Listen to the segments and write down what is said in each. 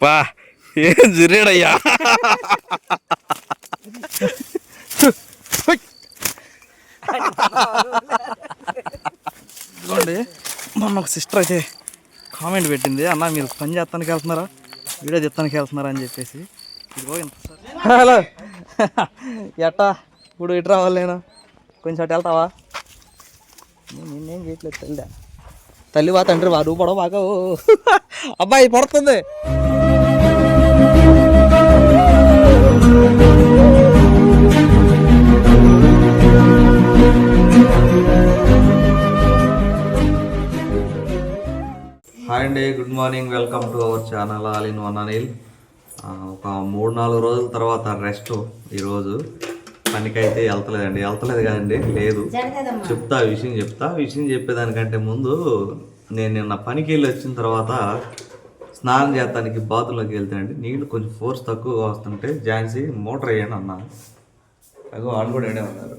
పా ఏం జురేడయ్యా. ఇదిగోండి, మొన్న ఒక సిస్టర్ అయితే కామెంట్ పెట్టింది, అన్న మీరు పని చేస్తానికి వెళ్తున్నారా, వీడియో చెప్తానికి వెళ్తున్నారా అని చెప్పేసి. ఇదిగో ఇంత హలో ఎట్టా ఇప్పుడు ఇటు రావాలి, నేను కొంచెం అటు వెళ్తావా? నేనేం చేయట్లేదు తల్లి, తల్లి వా తండ్రి వా, నువ్వు పడవ బాగా. అబ్బాయి పడుతుంది. హాయ్ అండి, good morning, welcome to our channel all in one Anil. ఒక 3-4 రోజుల తర్వాత రెస్ట్. ఈరోజు పనికైతే వెళ్తలేదు కదండి, లేదు చెప్తా విషయం చెప్పేదానికంటే ముందు నేను నిన్న పనికి వెళ్ళి వచ్చిన తర్వాత స్నానం చేస్తానికి బాత్రూంలోకి వెళ్తానండి. నీళ్ళు కొంచెం ఫోర్స్ తక్కువగా వస్తుంటే ఝాన్సీ మోటార్ వేయండి అన్నా. అగో వాళ్ళు కూడా ఏడే ఉన్నారు.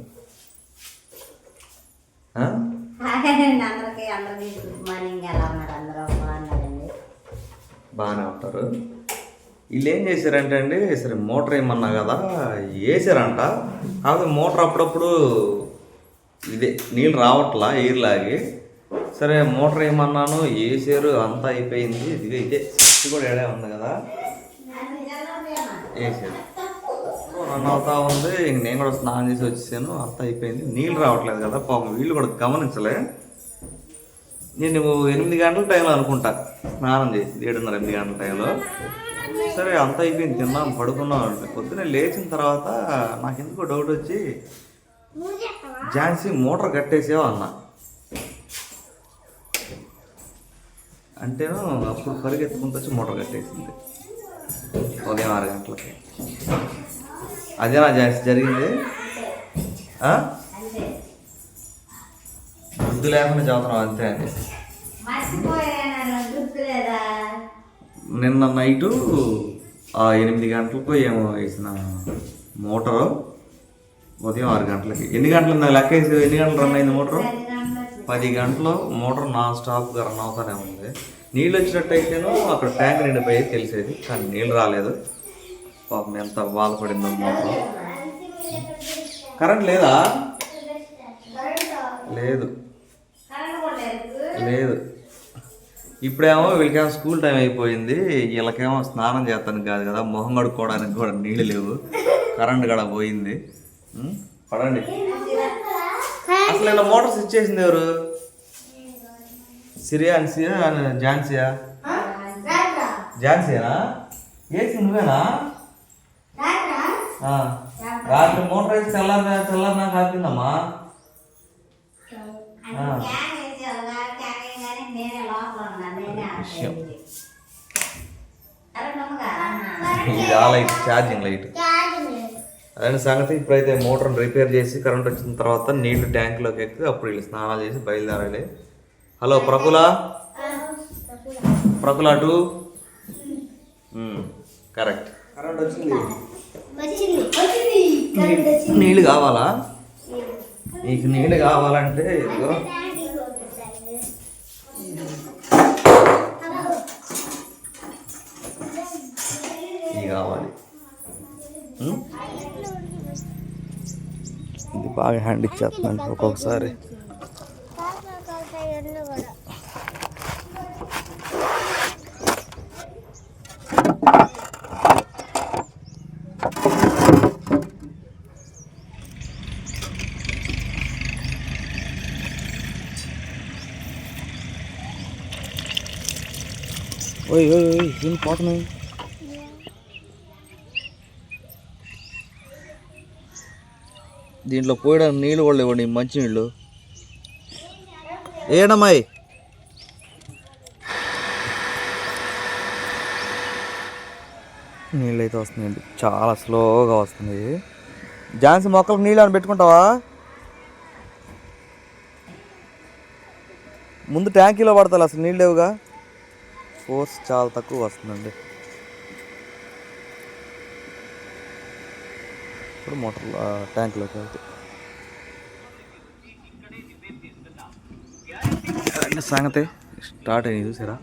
బాగానే ఉంటారు. వీళ్ళు ఏం చేశారంటే అండి, సరే మోటార్ వేయమన్నా కదా వేసారంట. కాకపోతే మోటార్ అప్పుడప్పుడు ఇదే నీళ్ళు రావట్లా ఎయిర్లాగి. సరే మోటార్ వేయమన్నాను, వేసారు, అంతా అయిపోయింది. ఇదే స్విచ్ కూడా ఏడే ఉంది కదా, వేసారు. రన్ అవుతా ఉంది. నేను కూడా స్నానం చేసి వచ్చేసాను, అంతా అయిపోయింది. నీళ్ళు రావట్లేదు కదా పాపం, వీళ్ళు కూడా గమనించలే. నేను 8 గంటల టైంలో అనుకుంటా స్నానం చేసి, 7:30-8 గంటల టైంలో. సరే అంత అయిపోయింది, తిన్నాం, పడుకున్నాం. పొద్దున్నే లేచిన తర్వాత నాకు ఎందుకో డౌట్ వచ్చి, ఝాన్సీ మోటార్ కట్టేసావా అన్న. అంటేను అప్పుడు పరిగెత్తుకుంటూ వచ్చి మోటార్ కట్టేసింది ఉదయం 6 గంటలకి. అదేనా ఝాన్సీ జరిగింది? బుద్ధి లేకుండా చదువుతున్నాం అంతే అని. నిన్న నైటు 8 గంటలకు ఏమో వేసిన మోటారు, ఉదయం 6 గంటలకి. ఎన్ని గంటలు నాకు లెక్క వేసి ఎన్ని గంటలు రన్ అయింది మోటారు? 10 గంటలు మోటార్ నాన్ స్టాప్గా రన్ అవుతానే ఉంది. నీళ్ళు వచ్చినట్టయితేనో అక్కడ ట్యాంక్ నిండిపోయి తెలిసేది, కానీ నీళ్ళు రాలేదు. పాపం ఎంత బాధపడిందో మోటార్. కరెంట్ లేదా? లేదు. ఇప్పుడేమో వీళ్ళకేమో స్కూల్ టైం అయిపోయింది, వీళ్ళకేమో స్నానం చేస్తానికి కాదు కదా, మొహం కడుక్కోవడానికి కూడా నీళ్ళు లేవు, కరెంట్ కూడా పోయింది. పడండి. అసలు ఇలా మోటార్ స్విచ్ చేసింది ఎవరు? ఝాన్సీయా? ఝాన్సీనా వేసి నువ్వేనా? రాత్రి మోటార్ వేసి తెల్లారినా కాపిందమ్మా. ఇది ఆ లైట్, ఛార్జింగ్ లైట్. అదే సంగతి. ఇప్పుడైతే మోటార్ని రిపేర్ చేసి కరెంట్ వచ్చిన తర్వాత నీళ్లు ట్యాంక్లోకి ఎక్కి అప్పుడు వీళ్ళు స్నానాలు చేసి బయలుదేరాలి. Hello ప్రఫుల 2 correct. కరెంట్ వచ్చింది. నీళ్ళు కావాలా నీకు? నీళ్ళు కావాలంటే ఇదిగో ఇది కావాలి. ఇది బాగా హ్యాండ్ ఇచ్చేస్తున్నాను ఒక్కొక్కసారి. ఓయ్ ఏం పోతున్నాయి? దీంట్లో పోయడానికి నీళ్ళు కూడా ఇవ్వండి, మంచి నీళ్ళు. ఏడమ్మాయి నీళ్ళు అయితే వస్తున్నాయండి, చాలా స్లోగా వస్తుంది. ఝాన్సీ మొక్కలకు నీళ్ళు అని పెట్టుకుంటావా? ముందు ట్యాంకీలో పడతాయి, అసలు నీళ్ళు లేవుగా. ఫోర్స్ చాలా తక్కువ వస్తుందండి. ఇప్పుడు మోటార్ ట్యాంక్లోకి వెళ్తే సంగతి స్టార్ట్ అయింది చూసారా.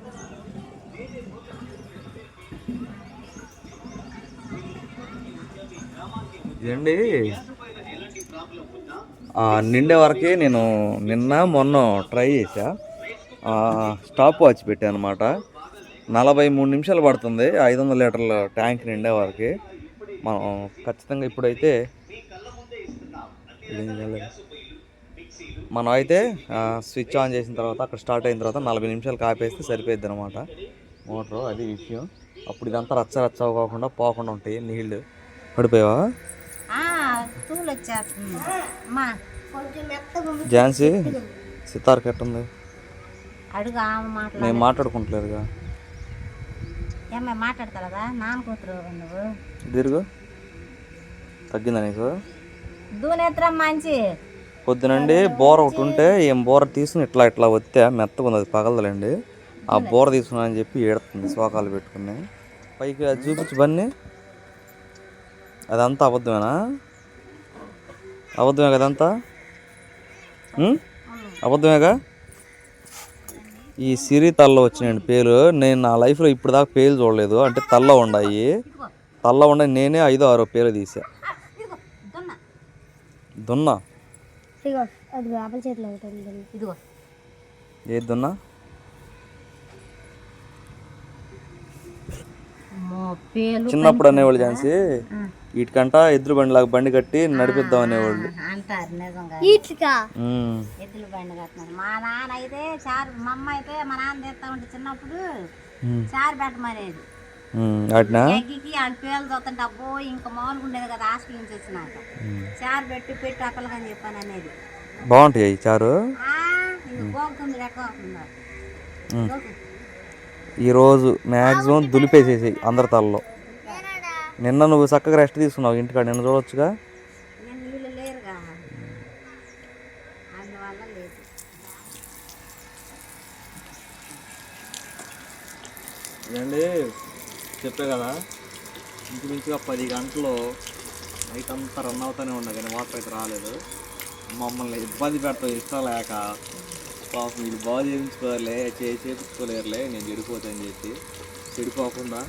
ఇదండి నిండే వరకే నేను నిన్న మొన్న ట్రై చేసా. స్టాప్ వాచ్ పెట్టాను అనమాట. 43 నిమిషాలు పడుతుంది 500 లీటర్ల ట్యాంక్ నిండే వరకు. మనం ఖచ్చితంగా ఇప్పుడైతే మనం అయితే స్విచ్ ఆన్ చేసిన తర్వాత అక్కడ స్టార్ట్ అయిన తర్వాత 40 నిమిషాలు ఆపేస్తే సరిపోద్ది అనమాట మోటరు. అది విషయం. అప్పుడు ఇదంతా రచ్చ కాకుండా పోకుండా ఉంటాయి నీళ్ళు. పడిపోయావా ఝాన్సీ? సితార్కి ఎట్టుంది? నేను మాట్లాడుకుంటలేదుగా. దీర్ఘ తగ్గిందా నీకు? పొద్దునండి బోర ఒకటి ఉంటే ఏం బోర తీసుకుని ఇట్లా వస్తే మెత్తగా ఉంది, అది పగలదులేండి. ఆ బోర తీసుకున్నా అని చెప్పి ఏడుతుంది శోకాలు పెట్టుకుని. పైకి అది చూపించి బన్నీ. అదంతా అబద్ధమేనా? అబద్ధమే కదంతా? అబద్ధమేగా? ఈ సిరి తల్లో వచ్చినాయండి పేలు. నేను నా లైఫ్లో ఇప్పుడు దాకా పేలు చూడలేదు. అంటే తల్ల ఉన్నాయి నేనే 5, 6 పేలు తీసా. దున్నా ఏది దున్నా? చిన్నప్పుడు అనేవాళ్ళు ఝాన్సీ, వీటికంట ఎద్దుల బండిలాగా బండి కట్టి నడిపిద్దాం అనేవాళ్ళు. ఎద్దుల బండి కట్టినారు మా నాన్న అయితే చారు. మా అమ్మ అయితే మా నాన్న తెస్తా ఉంటే చిన్నప్పుడు చారు పెట్టమనేది. ఎగ్గికి వాళ్ళ పేలు చూస్తుంటే అబ్బో ఇంకా మామూలుగా ఉండేది కదా. హాస్టల్ నుంచి వచ్చినాక చారు పెట్టి అప్పలకని చెప్పాను అనేది. బాగుంటాయి చారు. గోగుతుంది ఎక్కువ. ఈరోజు మ్యాక్సిమం దులిపేసేసి అందరి తలలో. నిన్న నువ్వు చక్కగా రెస్ట్ తీసుకున్నావు ఇంటికాడ, నిన్న చూడొచ్చుగా. ఇదండి చెప్పే కదా, ఇంచుమించుగా 10 గంటలు నైట్ అంతా రన్ అవుతూనే ఉన్నా కానీ వాటర్ అయితే రాలేదు. మమ్మల్ని ఇబ్బంది పెడతాం ఇష్టం లేక. పాపం వీళ్ళు బాగు చేయించుకోలేరులే నేను చెడిపోతాను చెప్పి చెడిపోకుండా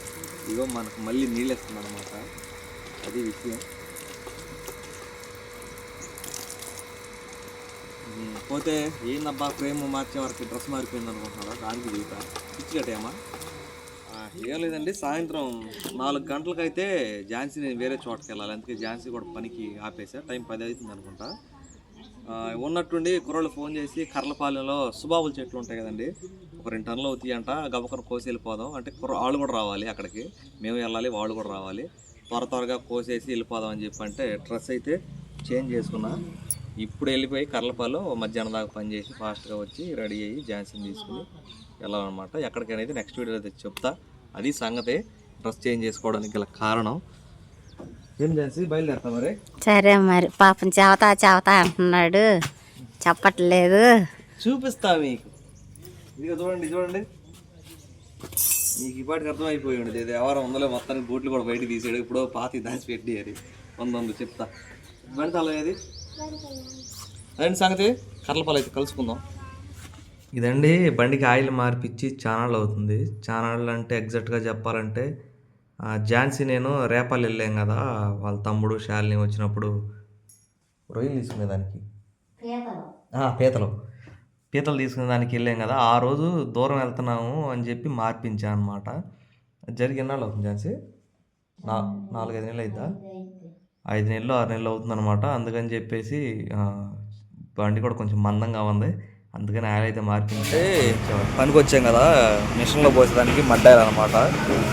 ఇగో మనకు మళ్ళీ నీళ్ళు ఇస్తుంది అనమాట. అది విషయం. పోతే ఏందబ్బా ఫ్రేమ్ మార్చే వరకు డ్రెస్ మారిపోయింది అనుకుంటున్నారా? దానికి దిగుతా పిచ్చి కట్టేమా? ఏం లేదండి, సాయంత్రం 4 గంటలకైతే ఝాన్సీ నేను వేరే చోటకి వెళ్ళాలి. అందుకే ఝాన్సీ కూడా పనికి ఆపేసా. టైం 10 అవుతుంది అనుకుంటా. ఉన్నట్టుండి కుర్రోళ్ళు ఫోన్ చేసి కర్లపాలెంలో సుబాబుల చెట్లు ఉంటాయి కదండి, ఒక 2 టన్నులు అవుతాయి అంట. గబకర కోసి వెళ్ళిపోదాం అంటే వాళ్ళు కూడా రావాలి అక్కడికి, మేము వెళ్ళాలి, వాళ్ళు కూడా రావాలి. త్వరగా కోసేసి వెళ్ళిపోదాం అని చెప్పి అంటే డ్రెస్ అయితే చేంజ్ చేసుకున్నా. ఇప్పుడు వెళ్ళిపోయి కర్లపాలెం మధ్యాహ్నం దాకా పని చేసి ఫాస్ట్గా వచ్చి రెడీ అయ్యి ఝాన్సీని తీసుకుని వెళ్ళాలన్నమాట. ఎక్కడికైనా నెక్స్ట్ వీడియో అయితే చెప్తా. అది సంగతి. డ్రెస్ చేంజ్ చేసుకోవడానికి గల కారణం ఏం ఝాన్సీ? బయలుదేరుతా మరి. సరే మరి. పాపం చెవతా అంటున్నాడు, చెప్పట్లేదు. చూపిస్తా మీకు. ఇదిగో చూడండి మీకు ఇప్పటికి అర్థమైపోయి ఉండేది. ఇది ఎవరు ఉందలే మొత్తానికి బూట్లు కూడా బయటకు తీసాడు. ఇప్పుడు పాతి దాచిపెట్టి అది 100 చెప్తా. బండి అది అదండి సంగతి. కర్లపాలెం అయితే కలుసుకుందాం. ఇదండి బండికి ఆయిల్ మార్పిచ్చి చానాళ్ళు అవుతుంది. చానాళ్ళు అంటే ఎగ్జాక్ట్గా చెప్పాలంటే ఝాన్సీ నేను రేపాలు వెళ్ళాం కదా, వాళ్ళ తమ్ముడు శాలిని వచ్చినప్పుడు రొయ్యలు తీసుకునేదానికి, పీతలు తీసుకునేదానికి వెళ్ళాం కదా. ఆ రోజు దూరం వెళ్తున్నాము అని చెప్పి మార్పించాను అనమాట. జరిగి ఎన్నాళ్ళు అవుతుంది ఝాన్సీ? 4-5 నెలలు అవుతుందా? 5 నెలలు 6 నెలలు అవుతుంది అనమాట. అందుకని చెప్పేసి బండి కూడా కొంచెం మందంగా ఉంది. అందుకని ఆయిల్ అయితే మార్పించే పనికి వచ్చాం కదా, మిషన్లో పోసేదానికి మడ్డాలన్నమాట.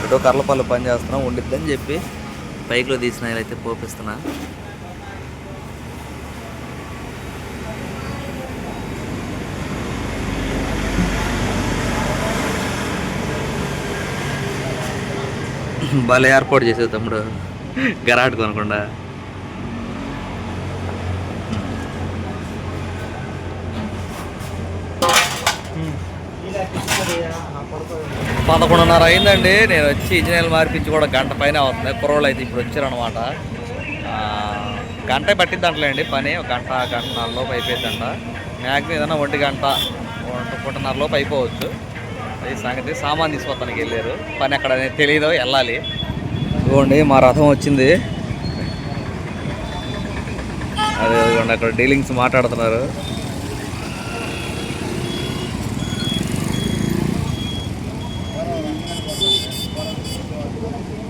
ఇటో కర్లపాలెం పని చేస్తున్నాం, ఉండిద్దని చెప్పి బైక్లో తీసిన ఆయిల్ అయితే పోపిస్తున్నా. భలే ఏర్పాటు చేసేది తమ్ముడు, గరాటు కొనకుండా. 11:30 అయిందండి. నేను వచ్చి ఇంజనీర్లు మార్పించి కూడా గంట పైన అవుతుంది. కుర్రోళ్ళు అయితే ఇప్పుడు వచ్చారనమాట. గంట పట్టిద్ది అంటలేండి పని. ఒక గంటన్నర లోపు అయిపోయిందంట. మ్యాక్సిమం ఏదైనా 1 గంట 1:30 లోపు అయిపోవచ్చు. అది సంగతి. సామాన్ తీసుకోవటానికి వెళ్ళారు. పని అక్కడ తెలియదు, వెళ్ళాలి. ఇదిగోండి మా రథం వచ్చింది. అదే అక్కడ డీలింగ్స్ మాట్లాడుతున్నారు.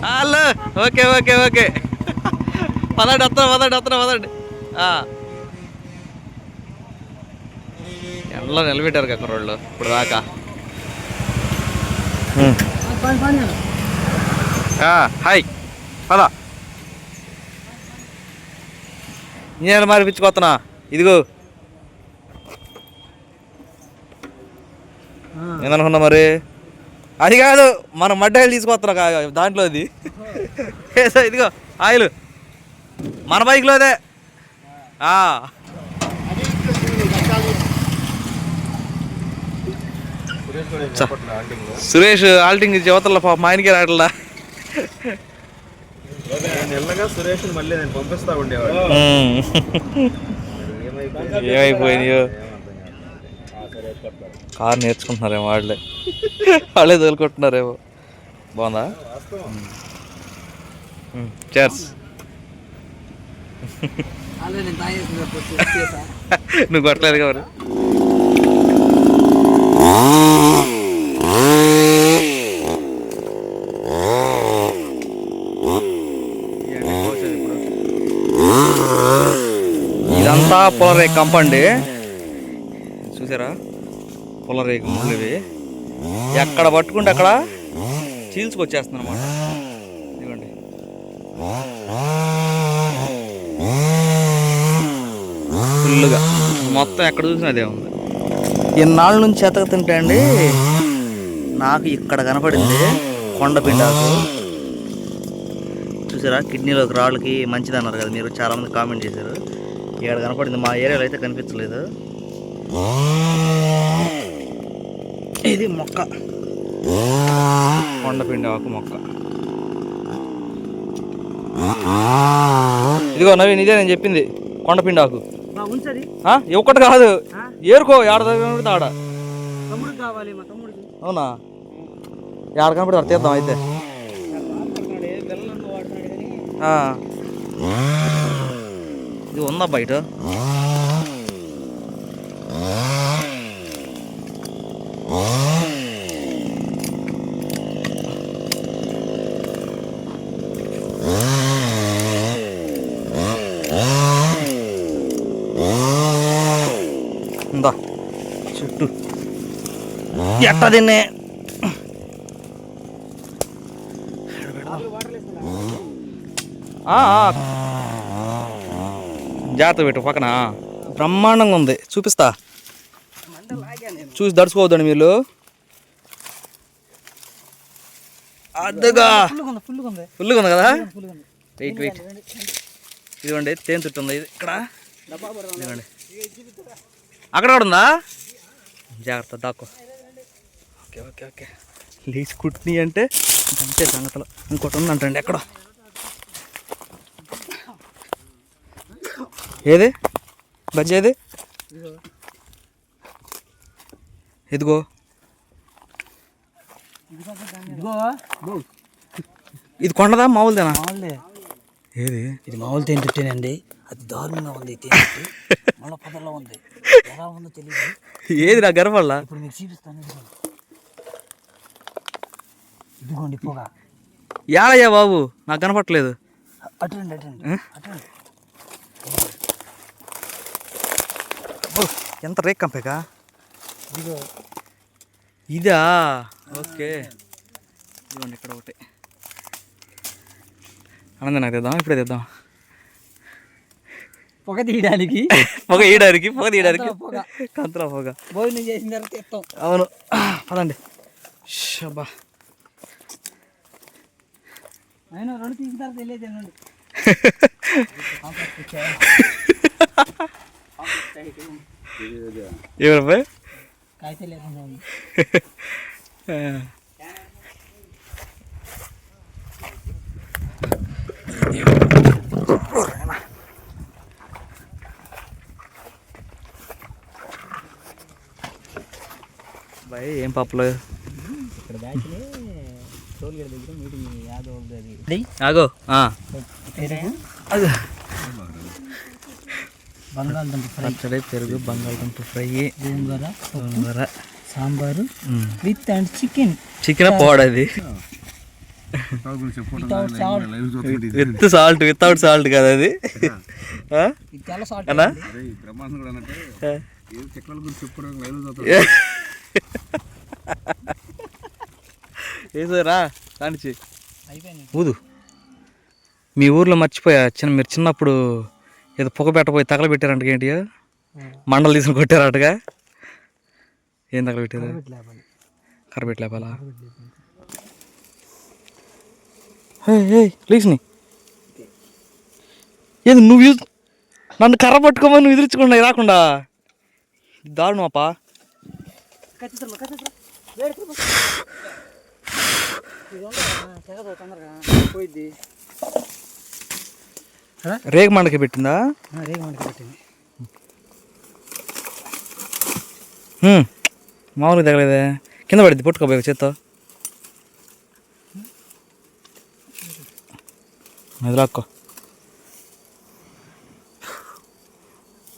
హలో, ఓకే ఓకే ఓకే, పదండి వదండి. ఎండలో నిలబెట్టారు అక్కడ వాళ్ళు ఇప్పుడు దాకా. హాయ్ పదా, నేను మారిపించుకోతున్నా. ఇదిగో ఏందనుకున్నా మరి, అది కాదు మనం మడ్డాయిలు తీసుకొస్తున్నా దాంట్లో. అది ఇదిగో ఆయిల్ మన బైక్లో అదే. సురేష్ ఆల్టింగ్ యువతల పాప మా ఆయనకి రావట్లా. సురేష్ మళ్ళీ నేను పంపిస్తా ఉండేవాడు. ఏమైపోయినాయో, కారు నేర్చుకుంటున్నారేమో వాళ్ళే తోలుకుంటున్నారేమో. బాగుందా? చేర్స్. నువ్వు కొట్టలేదు కాబట్టి. ఇదంతా పొలరేగ కంప అండి, చూసారా? పొలరేగ ముళ్ళు ఇవి ఎక్కడ పట్టుకుంటే అక్కడ చీల్చుకొచ్చేస్తుంది అనమాట. ఇదిగోండి, ఫుల్గా మొత్తం ఎక్కడ చూసినా అదే ఉంది. ఇన్నాళ్ళ నుంచి ఎతకుతుంటే అండి నాకు ఇక్కడ కనపడింది కొండపిండాకు. చూసారా, కిడ్నీలోకి రాళ్ళకి మంచిది అన్నారు కదా మీరు, చాలామంది కామెంట్ చేశారు. ఇక్కడ కనపడింది, మా ఏరియాలో అయితే కనిపించలేదు. ఇది మొక్క, కొండపిండి ఆకు మొక్క. ఇదిగో నవీన్, ఇదే నేను చెప్పింది కొండపిండి ఆకు. ఒక్కటి కాదు, ఏరుకో ఏడ దగ్గర ఆడ. అవునా? ఏడ కనపడి అక్కడ తీద్దాం అయితే. ఇది ఉందా బయట? ఉందా చుట్టూ ఎట్ట తిన్నే. జాగ్రత్త పెట్టు పక్కన, బ్రహ్మాండంగా ఉంది, చూపిస్తా. చూసి దడుచుకోవద్దండి మీరు. అద్దగా ఫుల్గా ఉంది కదా. వెయిట్ వెయిట్, ఇదిగోండి తేనె తుట్టు ఉంది ఇది ఇక్కడ. ఇదిగోండి అక్కడ కూడా ఉందా, జాగ్రత్త దాక్కో. ఓకే ఓకే ఓకే, లీజ్ కుట్ని అంటే అంతే సంగతిలో. ఇంకోటి ఉందంటండి ఎక్కడ, ఏది బజ్జీ ఏది? ఇదిగో ఇది కొండదా మామూలుదేనా? ఏది ఇది మామూలు తేనెట్టేనండి, అది దారుణంగా ఉంది. మళ్ళీ పొదల్లో ఉంది, ఎలా ఉందో తెలియదు. ఏది నా గర్వల్ల? ఇప్పుడు మీకు చూపిస్తాను. ఇదిగోండి పొగ. ఏడయ్యా బాబు, నాకు కనపట్లేదు. అటండి అటండి అటండి. ఎంత రేక్ కంపేగా. ఇదిగో ఇదా? ఓకే, ఇదిగోండి ఇక్కడ ఒకటి. ఆనంద నాకు తెద్దాం, ఇప్పుడే తెద్దాం. పొగ తీయడానికి పొగ తీయడానికి కంతలో పొగ. భోజనం చేసిన తర్వాత ఇస్తాం. అవును, పదండి. షబ్బా, ఆయన రెండు తీసిన తర్వాత వెళ్ళేదేనండి. ఎవరబ్బాయి కాగితం లేకుండా ఉంది. బాయ్ ఏం పప్పులు ఇక్కడ బ్యాచ్లే టోల్గేట్ దగ్గర మీటింగ్ యాదవ్. ఆగో బంగాళదుంప ఫ్రై, పచ్చడి, పెరుగు, బంగాళదుంప fry, gongura, sambar with and chicken పోడది విత్ సాల్ట్, వితౌట్ సాల్ట్ కదా అది. చాలా సాల్ట్ అన్నా ఏదోరా కానిచ్చి అయిపోయింది. ఊదు. మీ ఊర్లో మర్చిపోయా, మీరు చిన్నప్పుడు ఏదో పొగ పెట్టబోయి తగలబెట్టారంట. ఏంటి మండలు తీసుకుని కొట్టారటగా? ఏం తగలబెట్టారు? కరబెట్టలేపాలా? ప్లీజ్ని ఏది నువ్వు నన్ను కర్ర పట్టుకోమని నువ్వు ఎదుర్చుకున్నా రాకుండా దారుణం అప్పా. రేగు మండకి పెట్టిందా? మామూలుగా తగలేదే, కింద పడింది. పట్టుకోబోయే చేత్తో అది లాక్కో.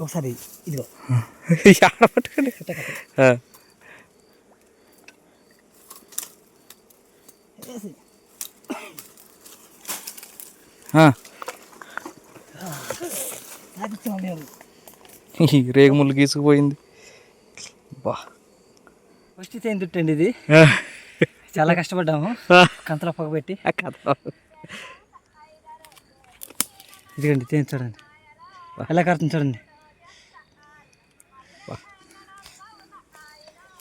ఒకసారి ఇదిగో పట్టుకోండి. రేగు ముళ్ళు గీసుకుపోయింది. బా ఫస్ట్ తేను తుట్టండి ఇది. చాలా కష్టపడ్డాము కంతలో పొగ పెట్టి. ఇదిగండి తేను చూడండి ఎలా కడుతుంది చూడండి.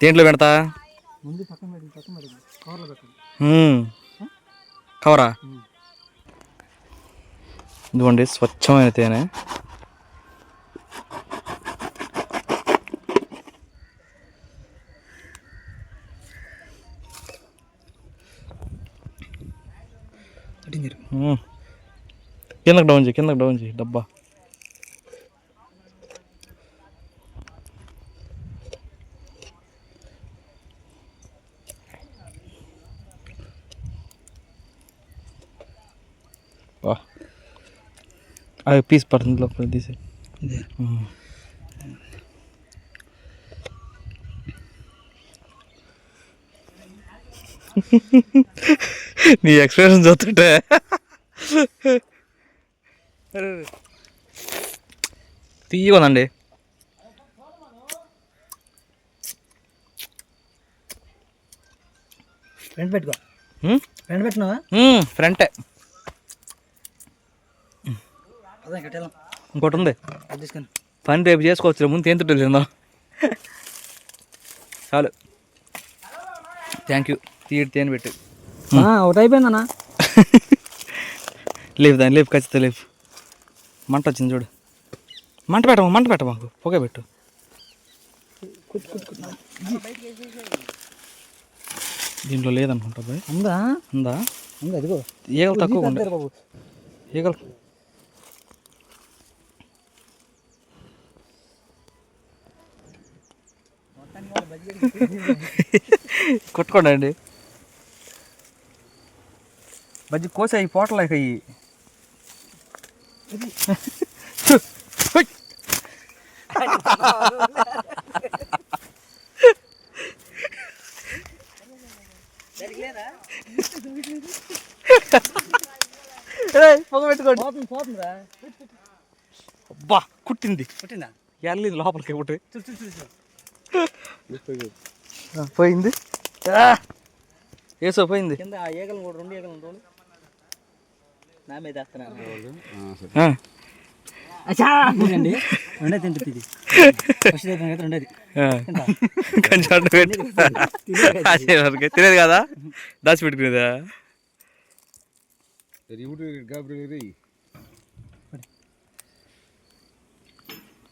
దేంట్లో పెడతా? ముందు పక్కన పెట్టి కవర్లో పెట్టండి. కవరా? ఇదిగోండి స్వచ్ఛమైన తేనె. కిందకి డౌన్ చేయి, కిందకి డౌన్ చేయి డబ్బా. అవి పీస్ పడుతుంది లోపల తీసి. నీ ఎక్స్ప్రెషన్ చూస్తుంటే తీయకుందండి. ఫ్రంట్ పెట్టుకో. ఫ్రంట్ పెట్టినావా? ఫ్రంటే. ఇంకోటి ఉంది తీసుకొని పని రేపు చేసుకోవచ్చు. ముందు ఏం తింటుందా? చాలు, థ్యాంక్ యూ. తేనె పెట్టి ఒకటి అయిపోయిందన్నా. లేవు దాన్ని, లేపు ఖచ్చితంగా లేపు. మంట వచ్చింది చూడు. మంట పెట్ట మాకు పొగ పెట్టు. దీంట్లో లేదనుకుంటా బాయ్. ఉందా? ఉందా? ఉందా? అదిగో ఈగలు తక్కువ ఉండే ఈగలు. కొట్టుకోండి అండి. బజ్జి కోసి అవి పోటలేక అయ్యి. పొగ పెట్టుకోండి. అబ్బా కుట్టింది. వెళ్ళింది లోపలికి ఒకటి పోయింది. ఏసో పోయింది. కింద ఈగలు కూడా 2 ఈగలు ఉంటాయి. నా మీద వేస్తున్నాను. రెండే తింటుంది ఇది. ఫస్ట్ అయిపోయిన రెండేది తినేది కదా, దాచిపెట్టుకునేదా?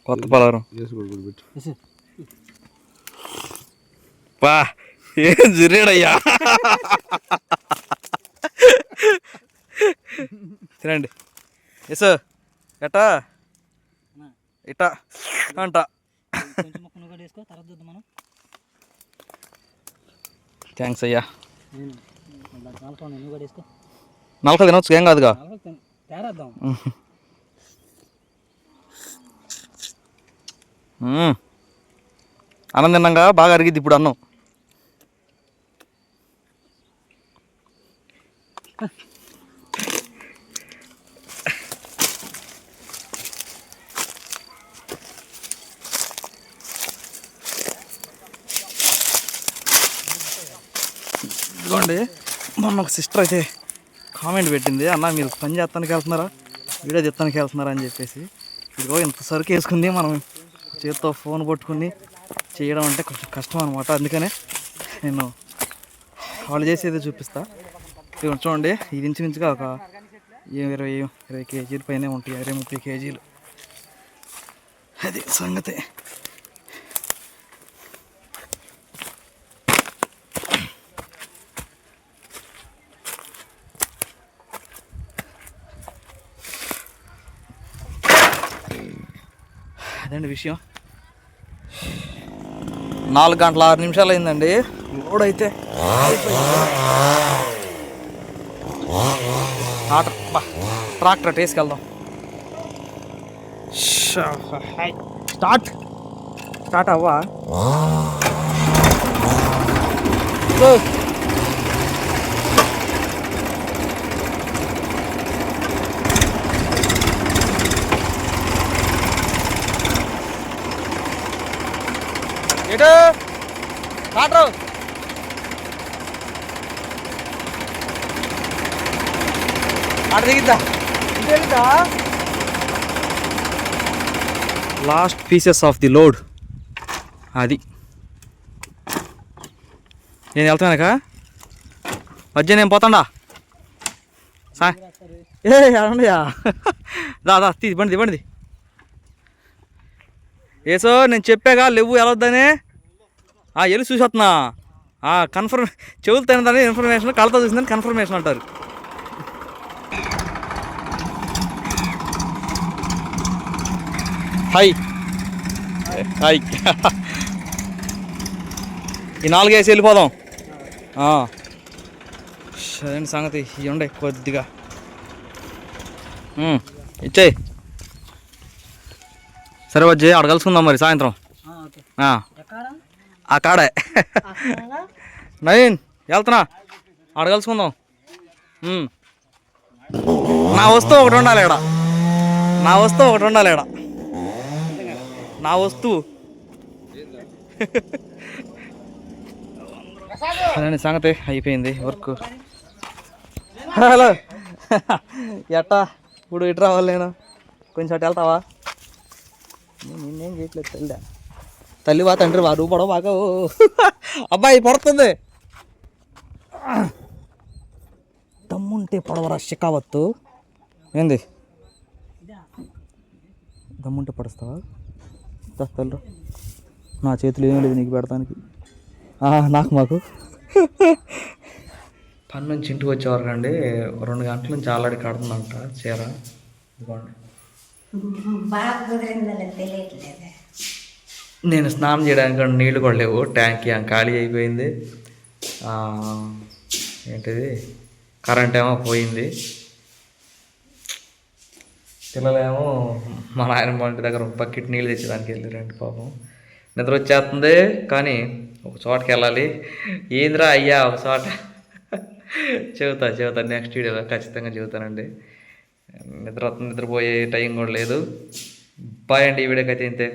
కొత్త పలారం బా ఏం జురేడయ్యా. తినండి. ఎస్ ఎట్టా ఇట్టా అంట. థ్యాంక్స్ అయ్యా. నలక తినొచ్చు, ఏం కాదుగా. అన్నం తిన్నాక బాగా అరిగిద్ది ఇప్పుడు అన్నం. ఇదిగోండి, మొన్న ఒక సిస్టర్ అయితే కామెంట్ పెట్టింది, అన్న మీరు పని చేస్తానికి వెళ్తున్నారా, వీడియో తెస్తానికి వెళ్తున్నారా అని చెప్పేసి. ఇదిగో ఇంత సరుకు వేసుకుంది మనం చేతితో ఫోన్ పట్టుకుని చేయడం అంటే కొంచెం కష్టం అనమాట. అందుకనే నేను వాళ్ళు చేసేది చూపిస్తా. ఇదిగో చూడండి, ఇది ఇంచుమించుగా ఒక 20 కేజీల పైనే ఉంటాయి, 20-30 కేజీలు. అది సంగతి. అదండి విషయం. 4 గంటల 6 నిమిషాలు అయిందండి. లోడ్ అయితే ట్రాక్టర్ తీసుకెళ్దాం. స్టార్ట్ అవ్వా. ఎటు ట్రాక్టర్ అటు దిగిద్దా. Last pieces of the load. అది నేను వెళ్తానుక మధ్య నేను పోతాడా ఏడయా. దా తీది బండిది ఏసో నేను చెప్పాగా లేవు వెళ్ళొద్దని. వెళ్ళి చూసొస్తున్నా. కన్ఫర్మ్ చెవులు తినదని ఇన్ఫర్మేషన్, కళ్ళతో చూసిందని కన్ఫర్మేషన్ అంటారు. హాయ్ ఈ 4 వేసి వెళ్ళిపోదాం. సరే సంగతి ఇవి ఉండే కొద్దిగా ఇచ్చేయి. సరే వచ్చి అక్కడ కలుసుకుందాం మరి సాయంత్రం. ఆ కాడే నవీన్ వెళ్తున్నా, అక్కడ కలుసుకుందాం. నా వస్తువు ఒకటి ఉండాలి ఇక్కడ, నా వస్తువు. అదే సంగతి అయిపోయింది వర్క్. హలో ఎట్టా ఇప్పుడు ఇటు రావాలి, నేను కొంచెం అటు వెళ్తావా? నేనేం చేయట్లేదు తల్లి వా తండ్రి వా నువ్వు పడవ బాగా. అబ్బాయి పడుతుంది. దమ్ముంటే పడవరా షికావత్తు. ఏంది దమ్ముంటే పడుస్తావా? తల్లు నా చేతులు ఏమీ లేదు నీకు పెడతానికి. మాకు పని నుంచి ఇంటికి వచ్చేవారు అండి 2 గంటల నుంచి ఆల్రెడీ కడుతుందంట చీర. ఇదిగోండి, నేను స్నానం చేయడానికి నీళ్ళు కూడా లేవు, ట్యాంక్ ఖాళీ అయిపోయింది. ఏంటిది కరెంట్ ఏమో పోయింది. పిల్లలేమో మా నాయనమ్మ ఇంటి దగ్గర బకెట్ నీళ్ళు తెచ్చేదానికి వెళ్ళారండి. పాపం నిద్ర వచ్చేస్తుంది కానీ ఒక చోటకి వెళ్ళాలి. ఏంద్రా అయ్యా ఒక చోట చెబుతా నెక్స్ట్ వీడియోలో ఖచ్చితంగా చెబుతానండి. నిద్రపోయే టైం కూడా లేదు. బాయ్ అండి, ఈ వీడియోకి అయితే ఇంతే.